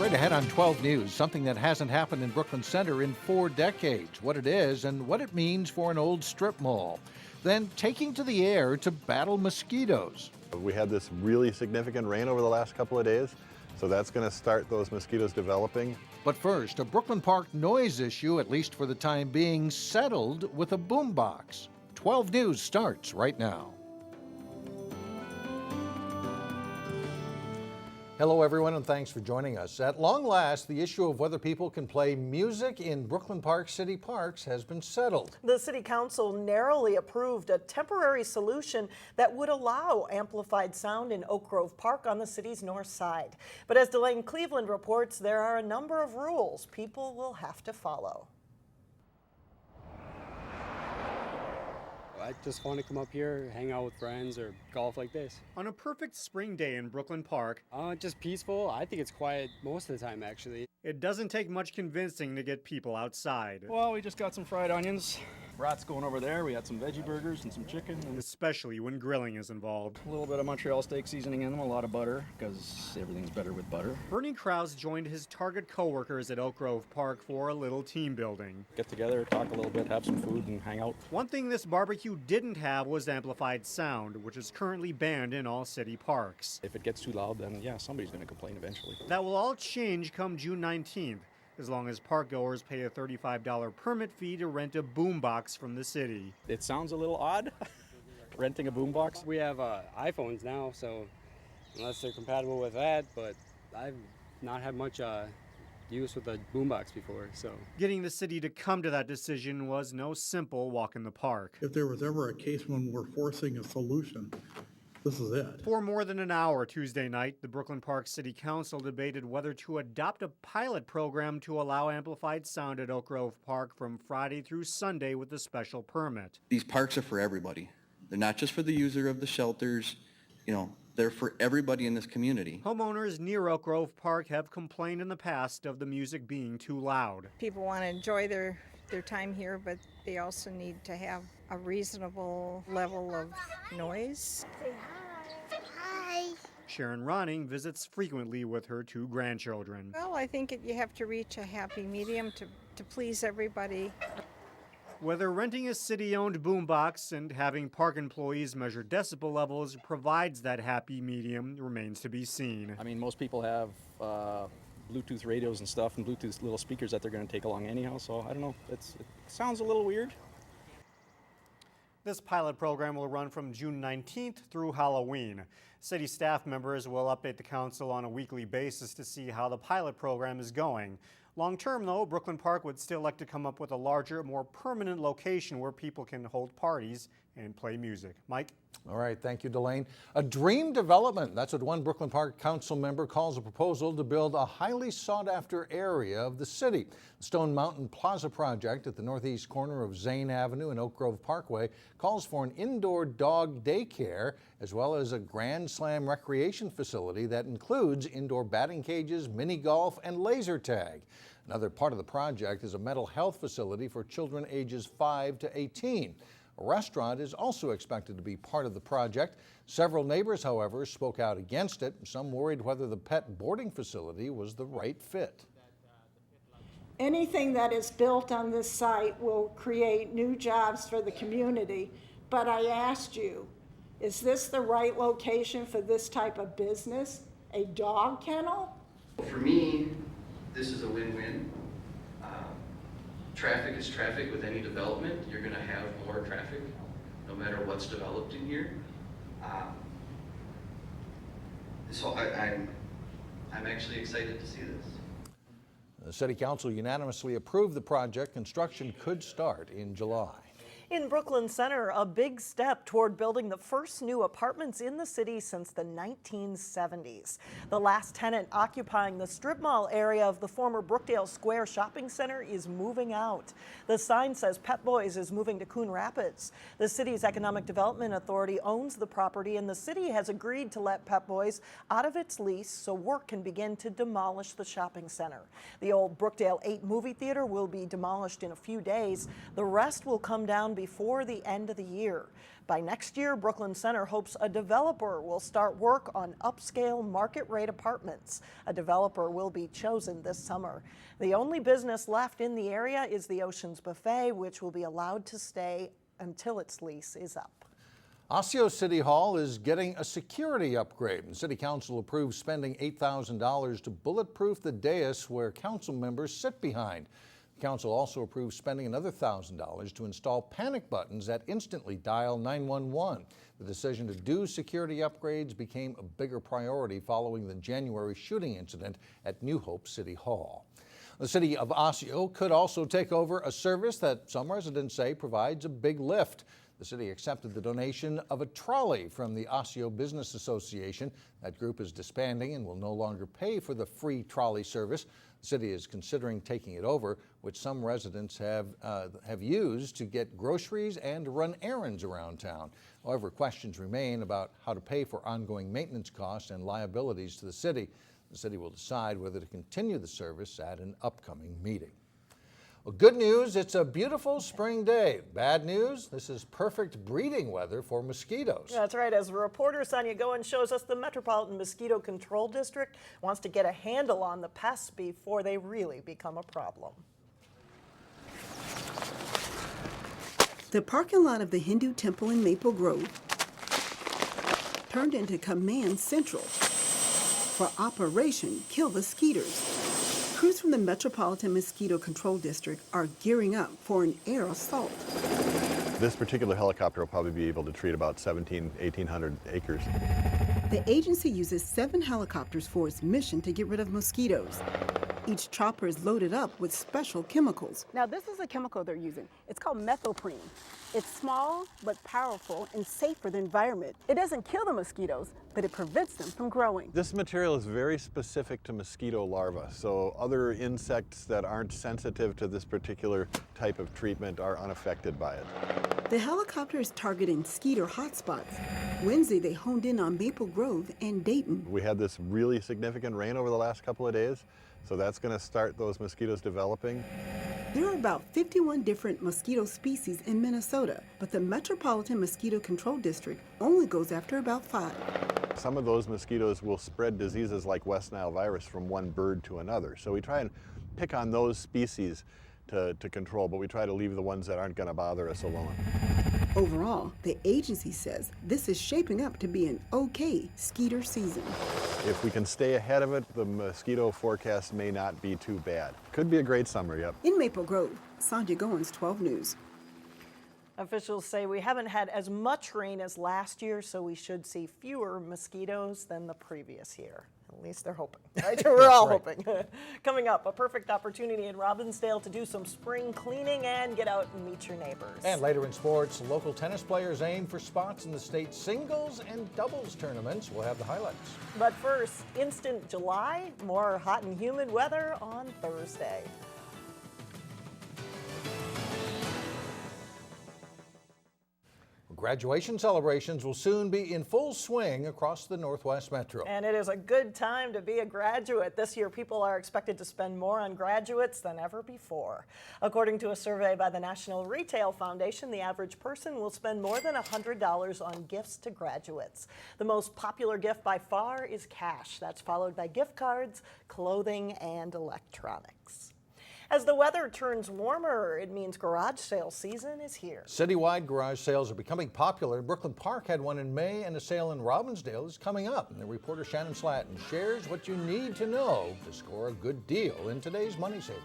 Straight ahead on 12 News, something that hasn't happened in Brooklyn Center in 4 decades, what it is and what it means for an old strip mall. Then taking to the air to battle mosquitoes. We had this really significant rain over the last couple of days, so that's going to start those mosquitoes developing. But first, a Brooklyn Park noise issue, at least for the time being, settled with a boombox. 12 News starts right now. Hello, everyone, and thanks for joining us. At long last, the issue of whether people can play music in Brooklyn Park city parks has been settled. The City Council narrowly approved a temporary solution that would allow amplified sound in Oak Grove Park on the city's north side. But as Delane Cleveland reports, there are a number of rules people will have to follow. I just want to come up here, hang out with friends, or golf like this. On a perfect spring day in Brooklyn Park, Just peaceful. I think it's quiet most of the time, actually. it doesn't take much convincing to get people outside. Well, we just got some fried onions. Brat's going over there. We had some veggie burgers and some chicken. And Especially when grilling is involved. a little bit of Montreal steak seasoning in them, a lot of butter, because everything's better with butter. Bernie Krause joined his Target coworkers at Oak Grove Park for a little team building. Get together, talk a little bit, have some food, and hang out. One thing this barbecue didn't have was amplified sound, which is currently banned in all city parks. If it gets too loud, then yeah, somebody's going to complain eventually. That will all change come June 19th, as long as park goers pay a $35 permit fee to rent a boombox from the city. It sounds a little odd, renting a boombox. We have iPhones now, so unless they're compatible with that, but I've not had much use with a boombox before, so. Getting the city to come to that decision was no simple walk in the park. If there was ever a case when we're forcing a solution, this is it. For more than an hour Tuesday night, the Brooklyn Park City Council debated whether to adopt a pilot program to allow amplified sound at Oak Grove Park from Friday through Sunday with a special permit. These parks are for everybody. They're not just for the user of the shelters, they're for everybody in this community. Homeowners near Oak Grove Park have complained in the past of the music being too loud. People want to enjoy their time here, but they also need to have a reasonable level of noise. Say hi. Sharon Ronning visits frequently with her 2 grandchildren. Well, I think you have to reach a happy medium to please everybody. Whether renting a city-owned boombox and having park employees measure decibel levels provides that happy medium remains to be seen. I mean, most people have Bluetooth radios and stuff and Bluetooth little speakers that they're going to take along anyhow, so I don't know. It sounds a little weird. This pilot program will run from June 19th through Halloween. City staff members will update the council on a weekly basis to see how the pilot program is going. Long term, though, Brooklyn Park would still like to come up with a larger, more permanent location where people can hold parties and play music. Mike? All right, thank you, Delane. A dream development, that's what one Brooklyn Park council member calls a proposal to build a highly sought-after area of the city. The Stone Mountain Plaza project at the northeast corner of Zane Avenue and Oak Grove Parkway calls for an indoor dog daycare as well as a Grand Slam recreation facility that includes indoor batting cages, mini golf, and laser tag. Another part of the project is a mental health facility for children ages 5 to 18. A restaurant is also expected to be part of the project. Several neighbors, however, spoke out against it. Some worried whether the pet boarding facility was the right fit. Anything that is built on this site will create new jobs for the community. But I asked you, is this the right location for this type of business? A dog kennel? For me, this is a win-win. Traffic is traffic with any development. You're going to have more traffic no matter what's developed in here. So I'm actually excited to see this. The City Council unanimously approved the project. Construction could start in July. In Brooklyn Center, a big step toward building the first new apartments in the city since the 1970s. The last tenant occupying the strip mall area of the former Brookdale Square shopping center is moving out. The sign says Pep Boys is moving to Coon Rapids. The city's Economic Development Authority owns the property, and the city has agreed to let Pep Boys out of its lease so work can begin to demolish the shopping center. The old Brookdale 8 movie theater will be demolished in a few days. The rest will come down before the end of the year. By next year, Brooklyn Center hopes a developer will start work on upscale market-rate apartments. A developer will be chosen this summer. The only business left in the area is the Ocean's Buffet, which will be allowed to stay until its lease is up. Osseo City Hall is getting a security upgrade. The City Council approved spending $8,000 to bulletproof the dais where council members sit behind. The council also approved spending another $1,000 to install panic buttons that instantly dial 911. The decision to do security upgrades became a bigger priority following the January shooting incident at New Hope City Hall. The city of Osseo could also take over a service that some residents say provides a big lift. The city accepted the donation of a trolley from the Osseo Business Association. That group is disbanding and will no longer pay for the free trolley service. The city is considering taking it over, which some residents have used to get groceries and run errands around town. However, questions remain about how to pay for ongoing maintenance costs and liabilities to the city. The city will decide whether to continue the service at an upcoming meeting. Well, good news, it's a beautiful spring day. Bad news, this is perfect breeding weather for mosquitoes. That's right. As reporter Sonia Goen shows us, the Metropolitan Mosquito Control District wants to get a handle on the pests before they really become a problem. The parking lot of the Hindu temple in Maple Grove turned into Command Central for Operation Kill the Skeeters. Crews from the Metropolitan Mosquito Control District are gearing up for an air assault. This particular helicopter will probably be able to treat about 1,800 acres. The agency uses 7 helicopters for its mission to get rid of mosquitoes. Each chopper is loaded up with special chemicals. Now this is a chemical they're using. It's called methoprene. It's small but powerful and safe for the environment. It doesn't kill the mosquitoes, but it prevents them from growing. This material is very specific to mosquito larvae, so other insects that aren't sensitive to this particular type of treatment are unaffected by it. The helicopter is targeting skeeter hotspots. Wednesday, they honed in on Maple Grove and Dayton. We had this really significant rain over the last couple of days, so that's going to start those mosquitoes developing. There are about 51 different mosquito species in Minnesota, but the Metropolitan Mosquito Control District only goes after about 5. Some of those mosquitoes will spread diseases like West Nile virus from one bird to another. So we try and pick on those species to control, but we try to leave the ones that aren't going to bother us alone. Overall, the agency says this is shaping up to be an okay skeeter season. If we can stay ahead of it, the mosquito forecast may not be too bad. Could be a great summer, yep. In Maple Grove, Sonia Goins, 12 News. Officials say we haven't had as much rain as last year, so we should see fewer mosquitoes than the previous year. At least they're hoping, right? We're all hoping. Coming up, a perfect opportunity in Robbinsdale to do some spring cleaning and get out and meet your neighbors. And later in sports, local tennis players aim for spots in the state singles and doubles tournaments. We'll have the highlights. But first, instant July, more hot and humid weather on Thursday. Graduation celebrations will soon be in full swing across the Northwest Metro. And it is a good time to be a graduate. This year, people are expected to spend more on graduates than ever before. According to a survey by the National Retail Foundation, the average person will spend more than $100 on gifts to graduates. The most popular gift by far is cash. That's followed by gift cards, clothing, and electronics. As the weather turns warmer, it means garage sale season is here. Citywide garage sales are becoming popular. Brooklyn Park had one in May, and a sale in Robbinsdale is coming up. And the reporter Shannon Slatton shares what you need to know to score a good deal in today's Money Saver.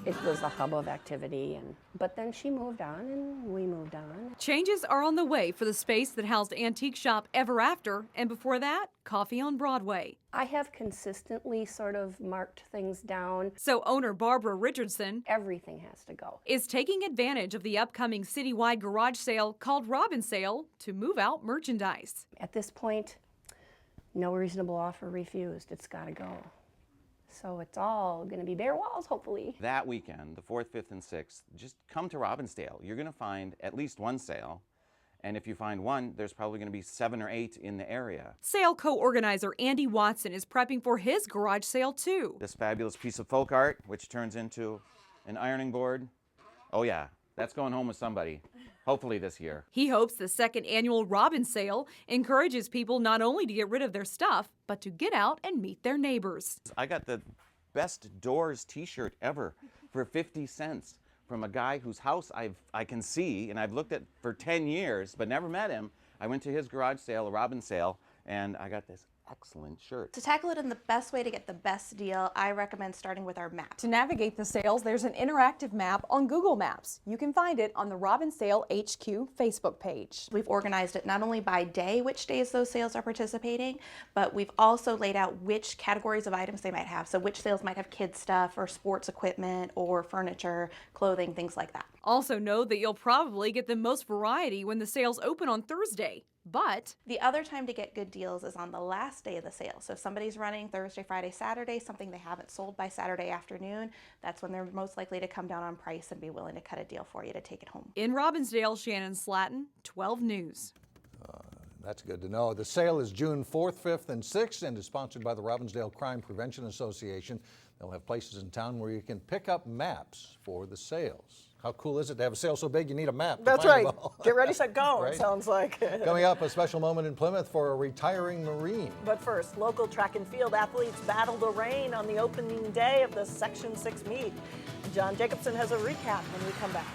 It was a hub of activity, but then she moved on and we moved on. Changes are on the way for the space that housed antique shop Ever After, and before that, Coffee on Broadway. I have consistently sort of marked things down. So owner Barbara Richardson, everything has to go, is taking advantage of the upcoming citywide garage sale called RobbinSale to move out merchandise. At this point, no reasonable offer refused. It's got to go. So it's all going to be bare walls, hopefully. That weekend, the 4th, 5th, and 6th, just come to RobbinSdale. You're going to find at least one sale. And if you find one, there's probably going to be 7 or 8 in the area. Sale co-organizer Andy Watson is prepping for his garage sale, too. This fabulous piece of folk art, which turns into an ironing board, Oh yeah, that's going home with somebody, hopefully this year. He hopes the second annual RobbinSale encourages people not only to get rid of their stuff, but to get out and meet their neighbors. I got the best Doors t-shirt ever for 50 cents from a guy whose house I can see and I've looked at for 10 years but never met him. I went to his garage sale, a RobbinSale, and I got this excellent shirt. To tackle it in the best way to get the best deal, I recommend starting with our map. To navigate the sales, there's an interactive map on Google Maps. You can find it on the RobbinSale HQ Facebook page. We've organized it not only by day, which days those sales are participating, but we've also laid out which categories of items they might have. So which sales might have kids stuff or sports equipment or furniture, clothing, things like that. Also know that you'll probably get the most variety when the sales open on Thursday. But the other time to get good deals is on the last day of the sale. So if somebody's running Thursday, Friday, Saturday, something they haven't sold by Saturday afternoon, that's when they're most likely to come down on price and be willing to cut a deal for you to take it home. In Robbinsdale, Shannon Slatton, 12 News. That's good to know. The sale is June 4th, 5th, and 6th and is sponsored by the Robbinsdale Crime Prevention Association. They'll have places in town where you can pick up maps for the sales. How cool is it to have a sale so big you need a map? That's right. Get ready, set, go, Right? It sounds like. Coming up, a special moment in Plymouth for a retiring Marine. But first, local track and field athletes battled the rain on the opening day of the Section 6 meet. John Jacobson has a recap when we come back.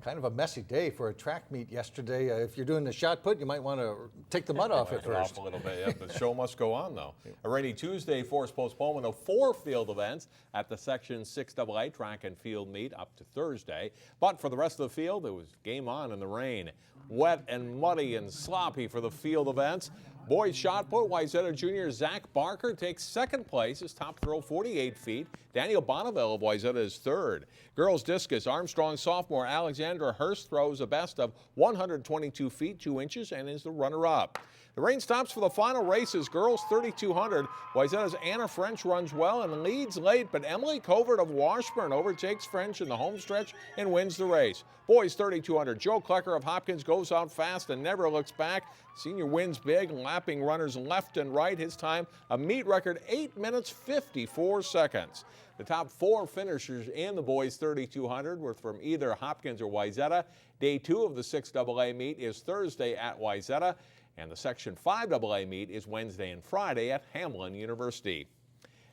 Kind of a messy day for a track meet yesterday. If you're doing the shot put, you might want to take the mud off it first. Off a little bit, yeah. The show must go on, though. A rainy Tuesday forced postponement of 4 field events at the Section 6AA track and field meet up to Thursday. But for the rest of the field, it was game on in the rain. Wet and muddy and sloppy for the field events. Boys shot put, Wayzata junior Zach Barker takes second place. His top throw 48 feet. Daniel Bonneville of Wayzata is third. Girls discus, Armstrong sophomore Alexandra Hurst throws a best of 122 feet 2 inches and is the runner-up. The rain stops for the final races. Girls 3,200. Wayzata's Anna French runs well and leads late, but Emily Covert of Washburn overtakes French in the home stretch and wins the race. Boys 3,200. Joe Klecker of Hopkins goes out fast and never looks back. Senior wins big, lapping runners left and right. His time, a meet record 8 minutes 54 seconds. The top 4 finishers in the boys 3,200 were from either Hopkins or Wayzata. Day 2 of the 6AA meet is Thursday at Wayzata. And the Section 5AA meet is Wednesday and Friday at Hamlin University.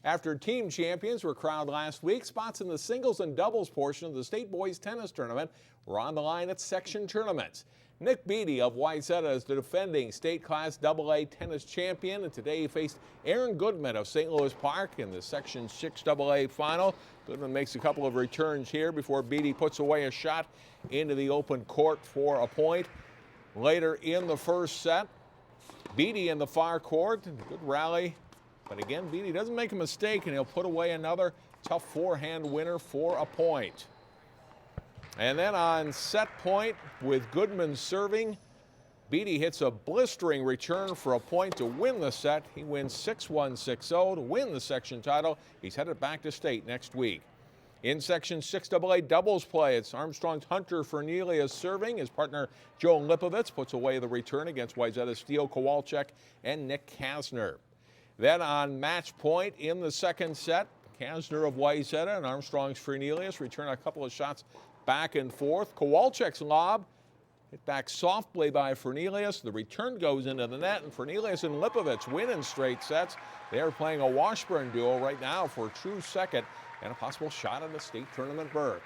After team champions were crowned last week, spots in the singles and doubles portion of the state boys tennis tournament were on the line at section tournaments. Nick Beatty of Wayzata is the defending state class AA tennis champion, and today he faced Aaron Goodman of St. Louis Park in the Section 6AA final. Goodman makes a couple of returns here before Beatty puts away a shot into the open court for a point. Later in the first set, Beatty in the far court, good rally, but again, Beatty doesn't make a mistake and he'll put away another tough forehand winner for a point. And then on set point with Goodman serving, Beatty hits a blistering return for a point to win the set. He wins 6-1, 6-0 to win the section title. He's headed back to state next week. In Section 6AA doubles play, it's Armstrong's Hunter Fernelius serving. His partner Joe Lipovitz puts away the return against Wayzata's Steele Kowalczyk and Nick Kasner. Then on match point in the second set, Kasner of Wayzata and Armstrong's Fernelius return a couple of shots back and forth. Kowalczyk's lob hit back softly by Fernelius. The return goes into the net, and Fernelius and Lipovitz win in straight sets. They are playing a Washburn duo right now for a true second and a possible shot at the state tournament berth.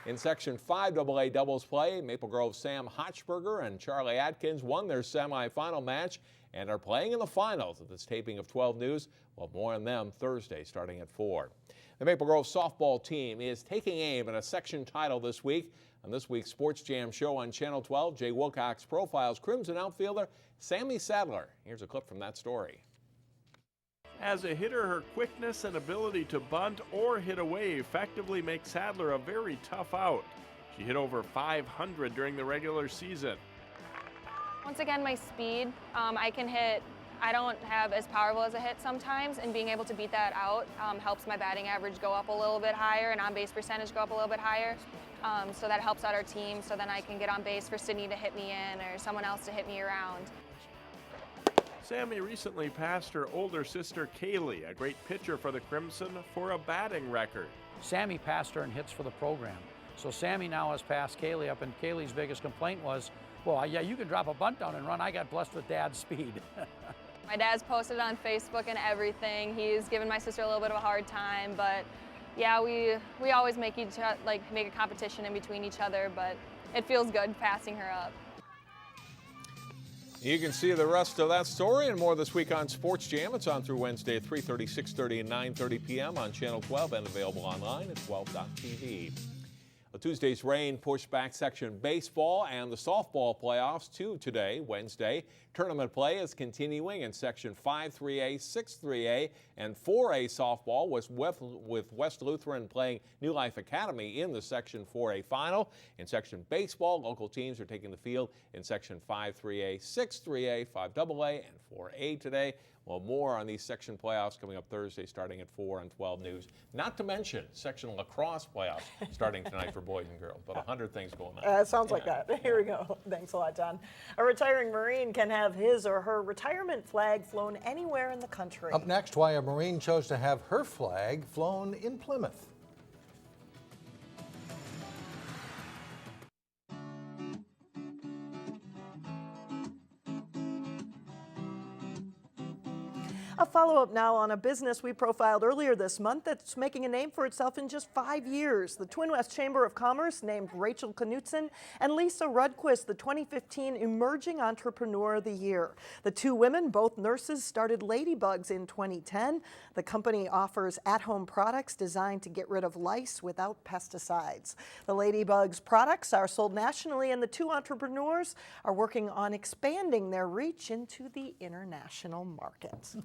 In Section 5AA doubles play, Maple Grove's Sam Hochberger and Charlie Atkins won their semifinal match and are playing in the finals of this taping of 12 News. We'll have more on them Thursday starting at 4. The Maple Grove softball team is taking aim at a section title this week. On this week's Sports Jam show on Channel 12, Jay Wilcox profiles Crimson outfielder Sammy Sadler. Here's a clip from that story. As a hitter, her quickness and ability to bunt or hit away effectively make Sadler a very tough out. She hit over 500 during the regular season. Once again, my speed. I can hit, I don't have as powerful as a hit sometimes, and being able to beat that out helps my batting average go up a little bit higher and on-base percentage go up a little bit higher. So that helps out our team, so then I can get on base for Sydney to hit me in or someone else to hit me around. Sammy recently passed her older sister Kaylee, a great pitcher for the Crimson, for a batting record. Sammy passed her in hits for the program. So Sammy now has passed Kaylee up, and Kaylee's biggest complaint was, well, yeah, you can drop a bunt down and run. I got blessed with Dad's speed. My dad's posted on Facebook and everything. He's given my sister a little bit of a hard time, but yeah, we always make a competition in between each other, but it feels good passing her up. You can see the rest of that story and more this week on Sports Jam. It's on through Wednesday at 3:30, 6:30, and 9:30 p.m. on Channel 12 and available online at 12.tv. Tuesday's rain pushed back section baseball and the softball playoffs to today, Wednesday. Tournament play is continuing in section 5-3A, 6-3A, and 4A softball with West Lutheran playing New Life Academy in the section 4A final. In section baseball, local teams are taking the field in section 5-3A, 6-3A, 5AA, and 4A today. Well, more on these section playoffs coming up Thursday starting at 4 on 12 News. Not to mention section lacrosse playoffs starting tonight for boys and girls, but 100 things going on. Sounds like that. Here we go. Thanks a lot, John. A retiring Marine can have his or her retirement flag flown anywhere in the country. Up next, why a Marine chose to have her flag flown in Plymouth. A follow-up now on a business we profiled earlier this month that's making a name for itself in just 5 years. The Twin West Chamber of Commerce named Rachel Knutson and Lisa Rudquist the 2015 Emerging Entrepreneur of the Year. The two women, both nurses, started Ladybugs in 2010. The company offers at-home products designed to get rid of lice without pesticides. The Ladybugs products are sold nationally, and the two entrepreneurs are working on expanding their reach into the international market.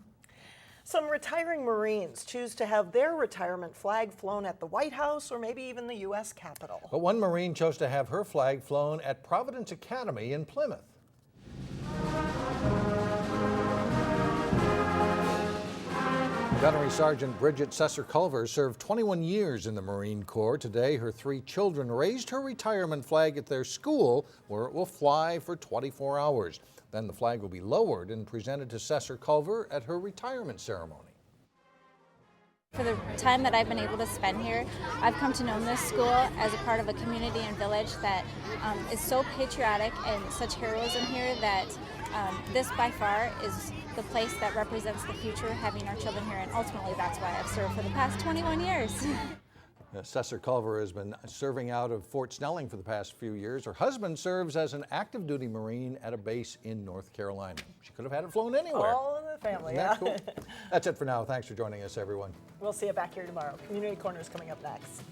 Some retiring Marines choose to have their retirement flag flown at the White House or maybe even the U.S. Capitol. But one Marine chose to have her flag flown at Providence Academy in Plymouth. Gunnery Sergeant Bridget Sesser-Culver served 21 years in the Marine Corps. Today, her 3 children raised her retirement flag at their school, where it will fly for 24 hours. Then the flag will be lowered and presented to Sesser-Culver at her retirement ceremony. For the time that I've been able to spend here, I've come to know this school as a part of a community and village that is so patriotic and such heroism here that this by far is the place that represents the future, having our children here, and ultimately that's why I've served for the past 21 years. Sesser-Culver has been serving out of Fort Snelling for the past few years. Her husband serves as an active duty Marine at a base in North Carolina. She could have had it flown anywhere. All in the family, Isn't that yeah. cool? That's it for now. Thanks for joining us, everyone. We'll see you back here tomorrow. Community Corner is coming up next.